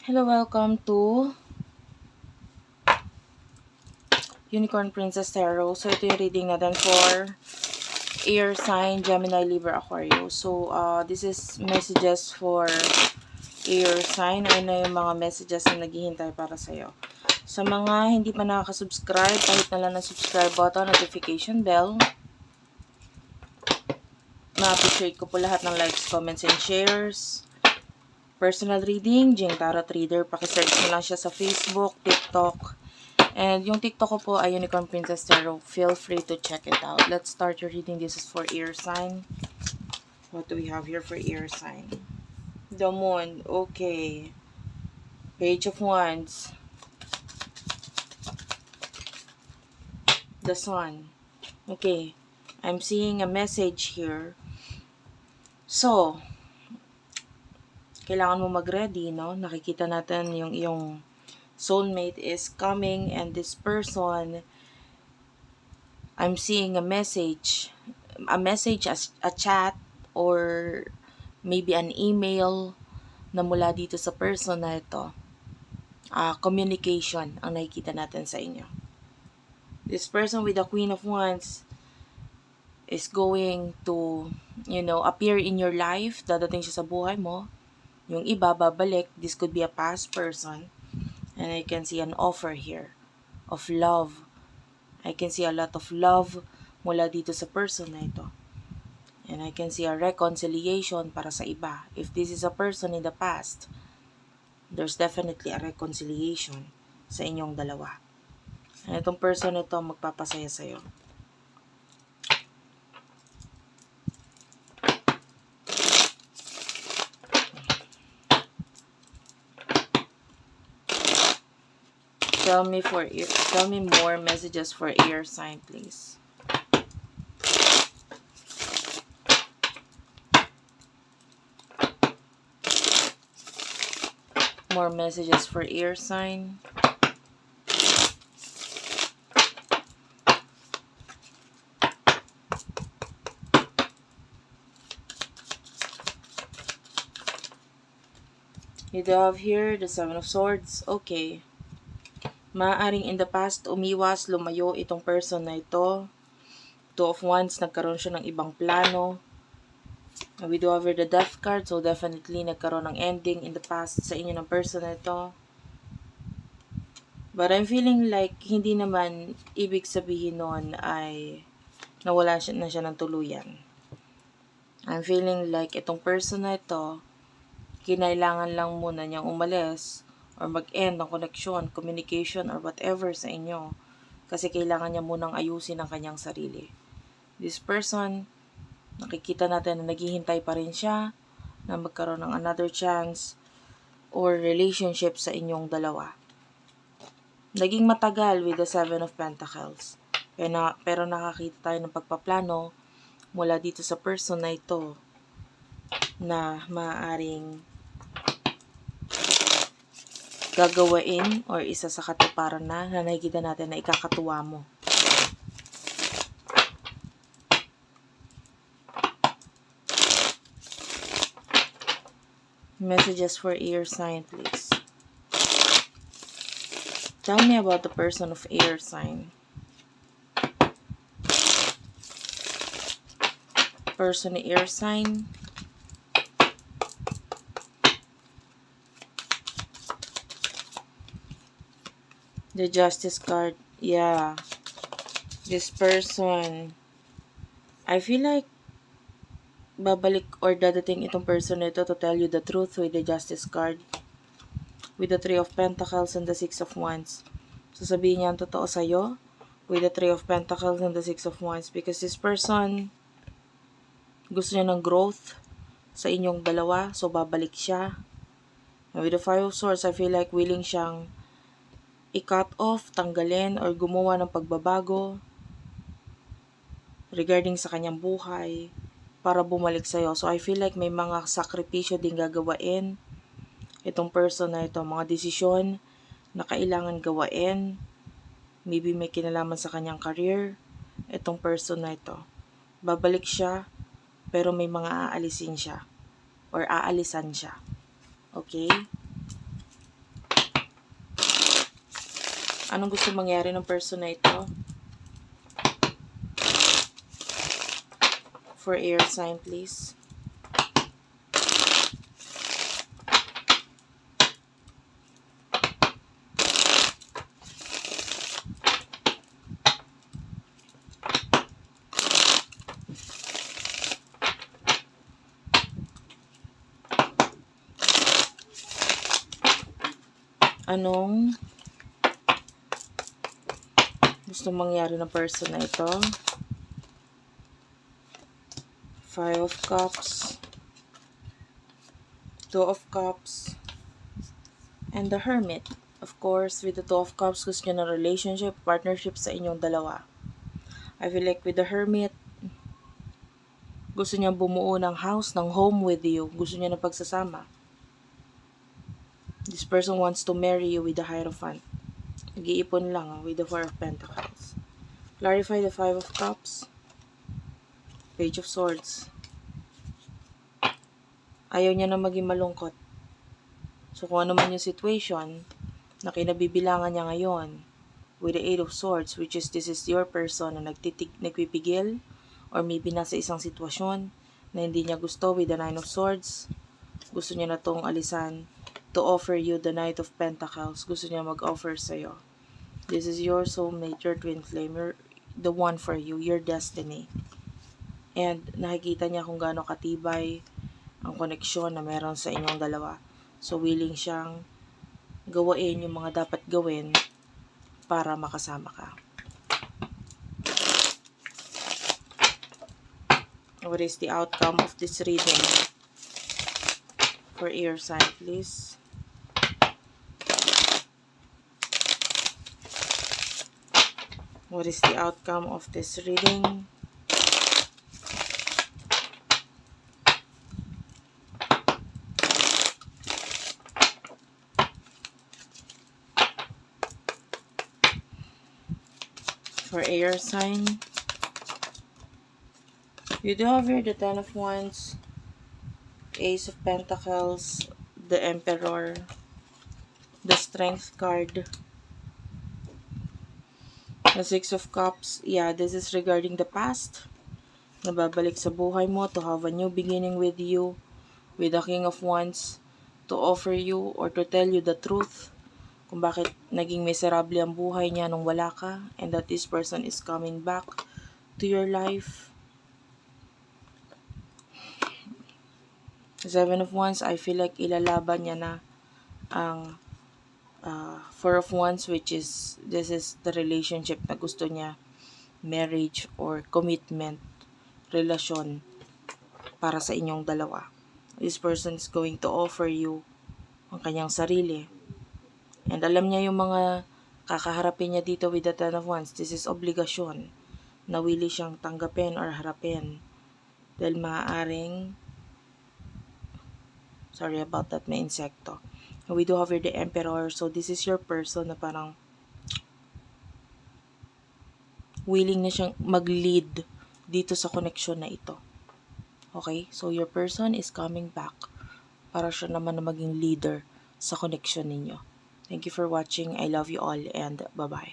Hello, welcome to Unicorn Princess Tarot. So, ito yung reading natin for air sign, Gemini, Libra, Aquarius. So, this is messages for air sign. Ano yung mga messages na naghihintay para sa'yo. Sa mga hindi pa nakaka-subscribe, kahit na lang na subscribe button, notification bell. Ma-appreciate ko po lahat ng likes, comments, and shares. Personal reading, Jing Tarot Reader. Pakisearch mo lang siya sa Facebook, TikTok. And yung TikTok ko po ay Unicorn Princess Tarot. Feel free to check it out. Let's start your reading. This is for air sign. What do we have here for air sign? The Moon. Okay. Page of Wands. The Sun. Okay. I'm seeing a message here. So, kailangan mo mag-ready, no? Nakikita natin yung iyong soulmate is coming and this person, I'm seeing a message, a chat, or maybe an email na mula dito sa person na ito. Communication ang nakikita natin sa inyo. This person with the Queen of Wands is going to, appear in your life. Dadating siya sa buhay mo. Yung iba, babalik. This could be a past person. And I can see an offer here of love. I can see a lot of love mula dito sa person na ito. And I can see a reconciliation para sa iba. If this is a person in the past, there's definitely a reconciliation sa inyong dalawa. And itong person ito magpapasaya sa'yo. Tell me more messages for air sign, please. More messages for air sign. You do have here the Seven of Swords. Okay. Maaaring in the past, umiwas, lumayo itong person na ito. Two of Wands, nagkaroon siya ng ibang plano. We do have here the Death card, so definitely nagkaroon ng ending in the past sa inyo ng person na ito. But I'm feeling like hindi naman ibig sabihin nun ay nawala na siya ng tuluyan. I'm feeling like itong person na ito, kinailangan lang muna niyang umalis or mag-end ng connection, communication, or whatever sa inyo. Kasi kailangan niya munang ayusin ang kanyang sarili. This person, nakikita natin na naghihintay pa rin siya na magkaroon ng another chance or relationship sa inyong dalawa. Naging matagal with the Seven of Pentacles. Pero nakakita tayo ng pagpaplano mula dito sa person na ito na maaaring gagawain or isa sa katuparan na nakikita natin na ikakatuwa mo. Messages for air sign, please. Tell me about the person of air sign. Person air sign. The Justice card. Yeah. This person, I feel like babalik or dadating itong person nito to tell you the truth with the Justice card. With the Three of Pentacles and the Six of Wands. Sasabihin niya ang totoo sa'yo with the Three of Pentacles and the Six of Wands. Because this person, gusto niya ng growth sa inyong dalawa. So, babalik siya. And with the Five of Swords, I feel like willing siyang i-cut off, tanggalin, or gumawa ng pagbabago regarding sa kanyang buhay para bumalik sa'yo. So, I feel like may mga sakripisyo din gagawain itong person na ito. Mga desisyon na kailangan gawain. Maybe may kinalaman sa kanyang career. Itong person na ito. Babalik siya, pero may mga aalisin siya. Or aalisan siya. Okay? Anong gusto mangyari ng person na ito? For air sign, please. Anong gusto mangyari ng person na ito? Five of Cups, Two of Cups, and the Hermit. Of course, with the Two of Cups, gusto nyo ng relationship, partnership sa inyong dalawa. I feel like with the Hermit, gusto niya bumuo ng house, ng home with you. Gusto niya ng pagsasama. This person wants to marry you with the Hierophant. Nag-iipon lang with the Four of Pentacles. Clarify the Five of Cups. Page of Swords. Ayaw niya na maging malungkot. So kung ano man yung situation na kinabibilangan niya ngayon with the Eight of Swords, which is this is your person na nagpipigil or maybe nasa isang sitwasyon na hindi niya gusto with the Nine of Swords. Gusto niya na tong alisan to offer you the Knight of Pentacles. Gusto niya mag-offer sa'yo. This is your soulmate, your twin flame, the one for you, your destiny. And nakikita niya kung gaano katibay ang koneksyon na meron sa inyong dalawa. So willing siyang gawain yung mga dapat gawin para makasama ka. What is the outcome of this reading? For air sign, please. What is the outcome of this reading? For air sign. You do have here the Ten of Wands, Ace of Pentacles, the Emperor, the Strength card, the Six of Cups. Yeah, this is regarding the past. Nababalik sa buhay mo to have a new beginning with you, with the King of Wands, to offer you or to tell you the truth kung bakit naging miserable ang buhay niya nung wala ka, and that this person is coming back to your life. Seven of Wands, I feel like ilalaban niya na ang Four of Wands, which is, this is the relationship na gusto niya, marriage or commitment, relasyon para sa inyong dalawa. This person is going to offer you ang kanyang sarili. And alam niya yung mga kakaharapin niya dito with the Ten of Wands. This is obligasyon na willing siyang tanggapin or harapin. Dahil maaaring, sorry about that, may insekto. We do have here the Emperor. So this is your person na parang willing na siyang mag-lead dito sa connection na ito. Okay? So your person is coming back para siya naman na maging leader sa connection ninyo. Thank you for watching. I love you all and bye-bye.